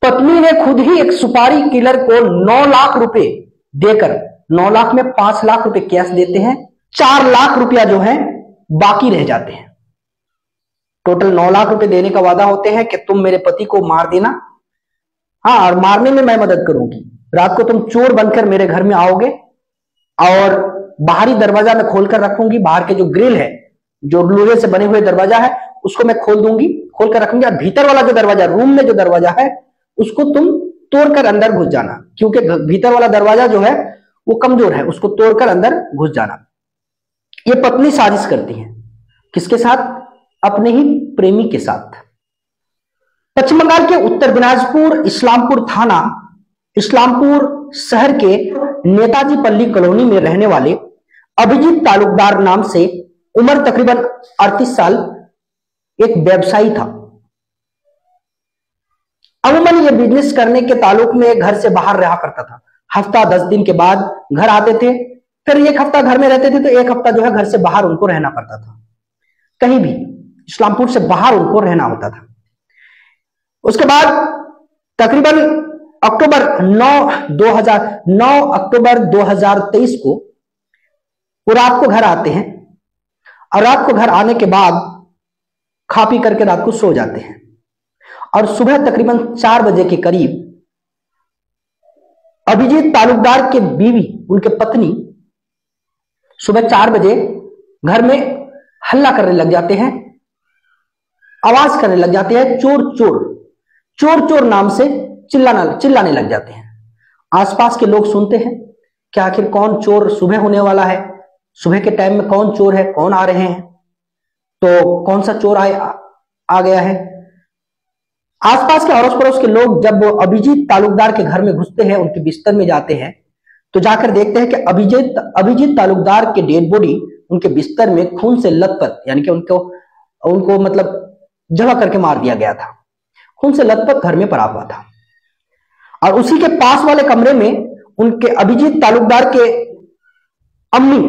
पत्नी ने खुद ही एक सुपारी किलर को 9 लाख रुपए देकर, 9 लाख में 5 लाख रुपए कैश देते हैं, 4 लाख रुपया जो है बाकी रह जाते हैं। टोटल 9 लाख रुपए देने का वादा होते हैं कि तुम मेरे पति को मार देना, हाँ, और मारने में मैं मदद करूंगी। रात को तुम चोर बनकर मेरे घर में आओगे और बाहरी दरवाजा मैं खोलकर रखूंगी, बाहर के जो ग्रिल है, जो लोहे से बने हुए दरवाजा है, उसको मैं खोल दूंगी, खोल कर रखूंगी, और भीतर वाला जो दरवाजा, रूम में जो दरवाजा है, उसको तुम तोड़कर अंदर घुस जाना, क्योंकि भीतर वाला दरवाजा जो है वो कमजोर है, उसको तोड़कर अंदर घुस जाना। ये पत्नी साजिश करती है, किसके साथ? अपने ही प्रेमी के साथ। पश्चिम बंगाल के उत्तर दिनाजपुर इस्लामपुर थाना, इस्लामपुर शहर के नेताजी पल्ली कॉलोनी में रहने वाले अभिजीत तालुकदार नाम से, उम्र तकरीबन 38 साल, एक व्यवसायी था। अमूमन ये बिजनेस करने के ताल्लुक में घर से बाहर रहा करता था। हफ्ता 10 दिन के बाद घर आते थे, फिर एक हफ्ता घर में रहते थे, तो एक हफ्ता जो है घर से बाहर उनको रहना पड़ता था, कहीं भी इस्लामपुर से बाहर उनको रहना होता था। उसके बाद तकरीबन 9 अक्टूबर 2023 को वो रात को घर आते हैं, और रात को घर आने के बाद खा पी करके रात को सो जाते हैं, और सुबह तकरीबन 4 बजे के करीब अभिजीत तालुकदार के बीवी, उनके पत्नी, सुबह 4 बजे घर में हल्ला करने लग जाते हैं, आवाज करने लग जाते हैं, चोर चोर चोर चोर नाम से चिल्लाने लग जाते हैं। आसपास के लोग सुनते हैं कि आखिर कौन चोर, सुबह होने वाला है, सुबह के टाइम में कौन चोर है, कौन आ रहे हैं, तो कौन सा चोर आ गया है। आसपास के अड़ोस पड़ोस के लोग जब अभिजीत तालुकदार के घर में घुसते हैं, उनके बिस्तर में जाते हैं, तो जाकर देखते हैं कि अभिजीत तालुकदार के डेड बॉडी उनके बिस्तर में खून से लथपथ, यानी कि उनको मतलब जला करके मार दिया गया था, खून से लथपथ घर में पड़ा हुआ था। और उसी के पास वाले कमरे में उनके अभिजीत तालुकदार के अम्मी,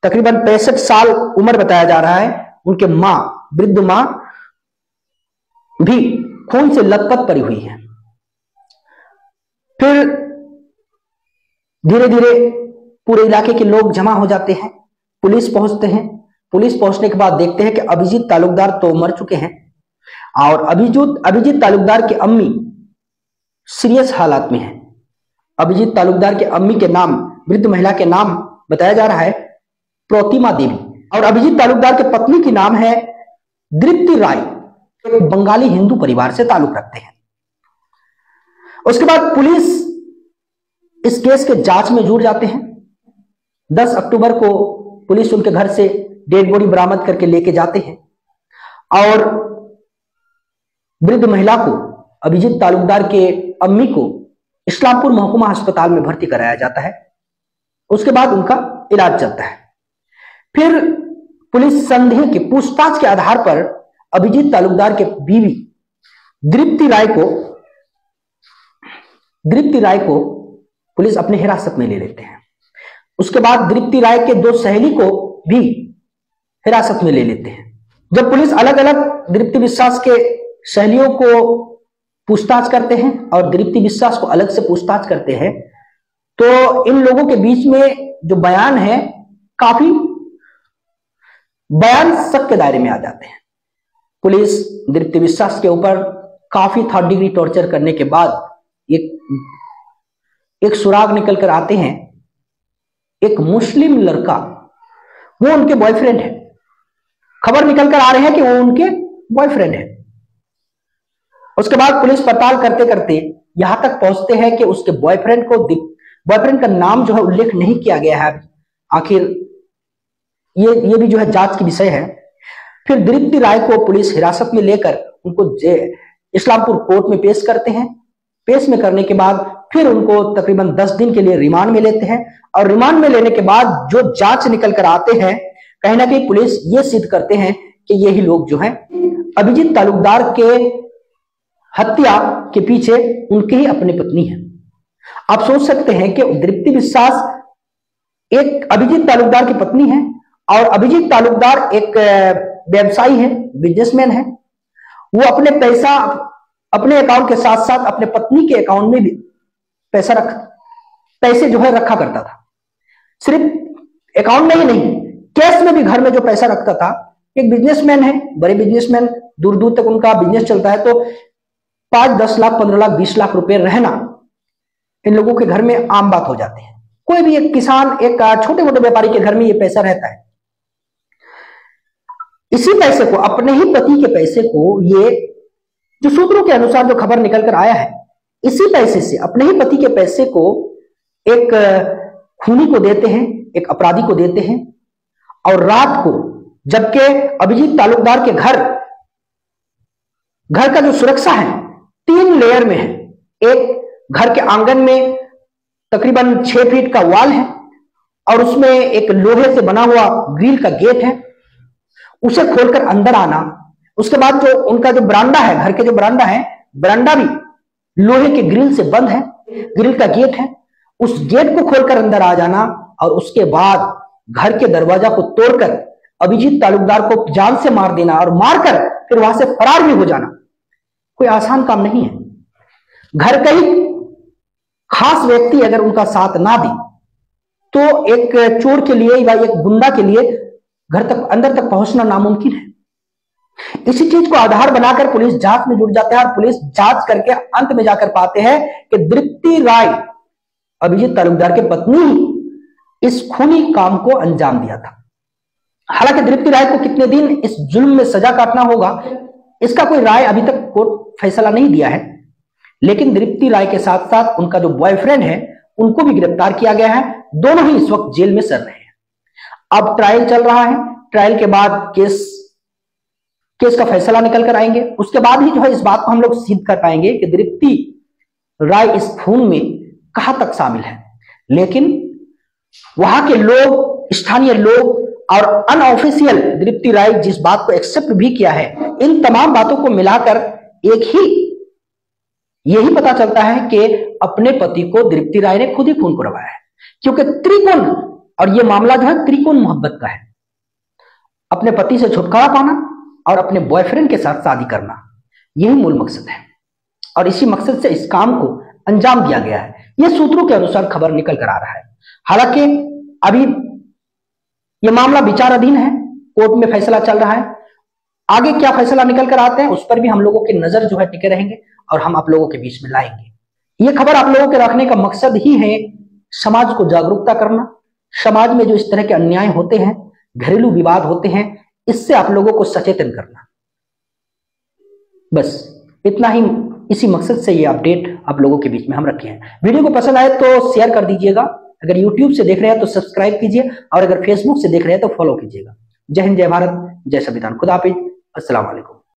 तकरीबन 65 साल उम्र बताया जा रहा है, उनके मां, वृद्ध मां भी खून से लथपथ पड़ी हुई है। फिर धीरे धीरे पूरे इलाके के लोग जमा हो जाते हैं, पुलिस पहुंचते हैं। पुलिस पहुंचने के बाद देखते हैं कि अभिजीत तालुकदार तो मर चुके हैं, और अभिजीत तालुकदार की अम्मी सीरियस हालात में है। अभिजीत तालुकदार के अम्मी के नाम, वृद्ध महिला के नाम बताया जा रहा है प्रतिमा देवी, और अभिजीत तालुकदार के पत्नी की नाम है दीप्ति राय, एक बंगाली हिंदू परिवार से ताल्लुक रखते हैं। उसके बाद पुलिस इस केस के जांच में जुट जाते हैं। 10 अक्टूबर को पुलिस उनके घर से डेड बॉडी बरामद करके लेके जाते हैं, और वृद्ध महिला को, अभिजीत तालुकदार के अम्मी को इस्लामपुर महकुमा अस्पताल में भर्ती कराया जाता है। उसके बाद उनका इलाज चलता है। फिर पुलिस संदेह की पूछताछ के आधार पर अभिजीत तालुकदार के बीवी दीप्ति राय को पुलिस अपने हिरासत में ले लेते हैं। उसके बाद दीप्ति राय के 2 सहेली को भी हिरासत में ले लेते हैं। जब पुलिस अलग अलग दीप्ति विश्वास के सहेलियों को पूछताछ करते हैं और दीप्ति विश्वास को अलग से पूछताछ करते हैं, तो इन लोगों के बीच में जो बयान है, काफी बयान शक के दायरे में आ जाते हैं। पुलिस दीप्ति विश्वास के ऊपर काफी 3rd डिग्री टॉर्चर करने के बाद एक सुराग निकल कर आते हैं। एक मुस्लिम लड़का, वो उनके बॉयफ्रेंड है, खबर निकल कर आ रहे हैं कि वो उनके बॉयफ्रेंड है। उसके बाद पुलिस पड़ताल करते करते यहां तक पहुंचते हैं कि उसके बॉयफ्रेंड का नाम जो है उल्लेख नहीं किया गया है। आखिर ये भी जो है जांच की विषय है। फिर दीप्ति राय को पुलिस हिरासत में लेकर उनको इस्लामपुर कोर्ट में पेश करते हैं। पेश में करने के बाद फिर उनको तकरीबन 10 दिन के लिए रिमांड में लेते हैं, और रिमांड में लेने के बाद जो जांच निकल कर आते हैं, कहीं ना कहीं पुलिस ये सिद्ध करते हैं कि यही लोग जो है अभिजीत तालुकदार के हत्या के पीछे उनकी ही अपनी पत्नी है। आप सोच सकते हैं कि दीप्ति विश्वास एक अभिजीत तालुकदार की पत्नी है, और अभिजीत तालुकदार एक व्यवसायी है, बिजनेसमैन है। वो अपने पैसा अपने अकाउंट के साथ साथ अपने पत्नी के अकाउंट में भी पैसे जो है रखा करता था। सिर्फ अकाउंट में ही नहीं, कैश में भी घर में जो पैसा रखता था। एक बिजनेसमैन है, बड़े बिजनेसमैन, दूर दूर तक उनका बिजनेस चलता है, तो 5, 10 लाख, 15 लाख, 20 लाख रुपए रहना इन लोगों के घर में आम बात हो जाती है। कोई भी एक किसान, एक छोटे मोटे व्यापारी के घर में ये पैसा रहता है। इसी पैसे को, अपने ही पति के पैसे को, ये जो सूत्रों के अनुसार जो खबर निकल कर आया है, इसी पैसे से, अपने ही पति के पैसे को एक खूनी को देते हैं, एक अपराधी को देते हैं। और रात को, जबकि अभिजीत तालुकदार के घर का जो सुरक्षा है 3 लेयर में है। एक घर के आंगन में तकरीबन 6 फीट का वॉल है और उसमें एक लोहे से बना हुआ ग्रिल का गेट है, उसे खोलकर अंदर आना। उसके बाद जो उनका जो बरामदा है, घर के जो बरामदा है, बरामदा भी लोहे के ग्रिल से बंद है, ग्रिल का गेट है, उस गेट को खोलकर अंदर आ जाना और उसके बाद घर के दरवाजा को तोड़कर अभिजीत तालुकदार को जान से मार देना और मारकर फिर वहां से फरार भी हो जाना कोई आसान काम नहीं है। घर का ही खास व्यक्ति अगर उनका साथ ना दे तो एक चोर के लिए या एक गुंडा के लिए घर तक, अंदर तक पहुंचना नामुमकिन है। इसी चीज को आधार बनाकर पुलिस जांच में जुट जाते हैं और पुलिस जांच करके अंत में जाकर पाते हैं कि दीप्ति राय, अभिजीत तालुकदार की पत्नी, इस खूनी काम को अंजाम दिया था। हालांकि दीप्ति राय को कितने दिन इस जुल्म में सजा काटना होगा, इसका कोई राय अभी तक कोर्ट फैसला नहीं दिया है। लेकिन दीप्ति राय के साथ साथ उनका जो बॉयफ्रेंड है, उनको भी गिरफ्तार किया गया है। दोनों ही इस वक्त जेल में सड़ रहे हैं। अब ट्रायल चल रहा है, ट्रायल के बाद केस का फैसला निकल कर आएंगे। उसके बाद ही जो है इस बात को हम लोग सिद्ध कर पाएंगे कि दीप्ति राय इस खून में कहां तक शामिल है। लेकिन वहां के लोग, स्थानीय लोग और अनऑफिशियल दीप्ति राय जिस बात को एक्सेप्ट भी किया है, इन तमाम बातों को मिलाकर एक ही यही पता चलता है कि अपने पति को दीप्ति राय ने खुद ही खून करवाया है। क्योंकि त्रिकोण, और यह मामला जो है त्रिकोण मोहब्बत का है। अपने पति से छुटकारा पाना और अपने बॉयफ्रेंड के साथ शादी करना, यही मूल मकसद है और इसी मकसद से इस काम को अंजाम दिया गया है। यह सूत्रों के अनुसार खबर निकल कर आ रहा है। हालांकि अभी यह मामला विचाराधीन है, कोर्ट में फैसला चल रहा है। आगे क्या फैसला निकल कर आते हैं उस पर भी हम लोगों की नजर जो है टिके रहेंगे और हम आप लोगों के बीच में लाएंगे। यह खबर आप लोगों के रखने का मकसद ही है समाज को जागरूकता करना। समाज में जो इस तरह के अन्याय होते हैं, घरेलू विवाद होते हैं, इससे आप लोगों को सचेतन करना, बस इतना ही। इसी मकसद से ये अपडेट आप लोगों के बीच में हम रखे हैं। वीडियो को पसंद आए तो शेयर कर दीजिएगा। अगर YouTube से देख रहे हैं तो सब्सक्राइब कीजिए और अगर Facebook से देख रहे हैं तो फॉलो कीजिएगा। जय हिंद, जय भारत, जय संविधान। खुदा हाफिज, अस्सलाम वालेकुम।